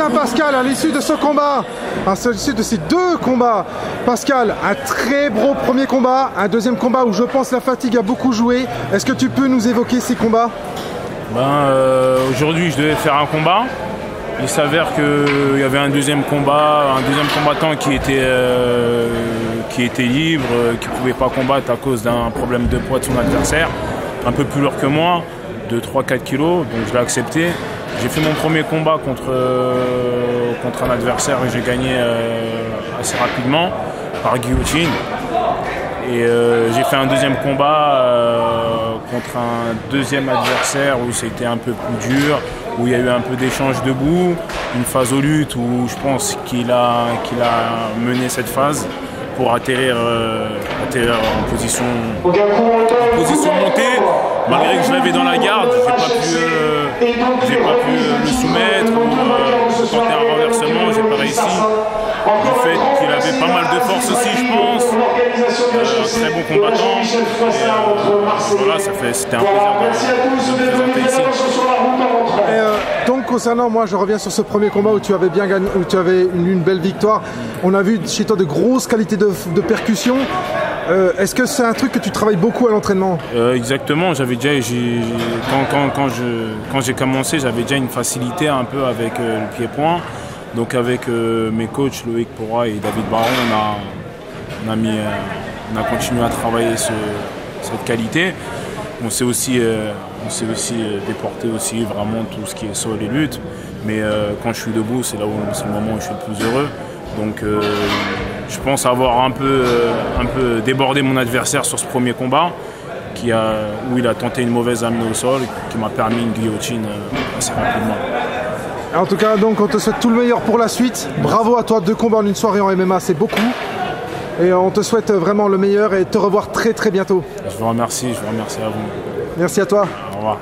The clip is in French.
tiens Pascal, à l'issue de ce combat, à l'issue de ces deux combats, Pascal, un très gros premier combat, un deuxième combat où je pense la fatigue a beaucoup joué. Est-ce que tu peux nous évoquer ces combats? Aujourd'hui je devais faire un combat. Il s'avère qu'il y avait un deuxième combattant qui était libre, qui ne pouvait pas combattre à cause d'un problème de poids de son adversaire, un peu plus lourd que moi, de 3-4 kilos, donc je l'ai accepté. J'ai fait mon premier combat contre un adversaire et j'ai gagné assez rapidement par guillotine. Et j'ai fait un deuxième combat contre un deuxième adversaire où c'était un peu plus dur, où il y a eu un peu d'échange debout, une phase aux luttes où je pense qu'il a mené cette phase pour atterrir en position montée. Malgré que je l'avais dans la garde, j'ai pas pu le soumettre ou tenter un renversement, j'ai pas réussi. Du fait qu'il avait pas mal de force aussi, je pense, un très bon combattant. Voilà, c'était un plaisir de me présenter ici. Donc concernant moi, je reviens sur ce premier combat où tu avais bien gagné, où tu avais une belle victoire. On a vu chez toi de grosses qualités de percussion. Est-ce que c'est un truc que tu travailles beaucoup à l'entraînement? Exactement, quand j'ai commencé, j'avais déjà une facilité un peu avec le pied-point. Donc avec mes coachs Loïc Porra et David Baron, on a continué à travailler cette qualité. On s'est aussi déporté aussi vraiment tout ce qui est sol et lutte. Mais quand je suis debout, c'est le moment où je suis le plus heureux. Donc je pense avoir un peu débordé mon adversaire sur ce premier combat, où il a tenté une mauvaise amenée au sol, qui m'a permis une guillotine assez rapidement. En tout cas, donc on te souhaite tout le meilleur pour la suite. Bravo à toi, 2 combats en une soirée en MMA, c'est beaucoup. Et on te souhaite vraiment le meilleur et te revoir très très bientôt. Je vous remercie à vous. Merci à toi. Au revoir.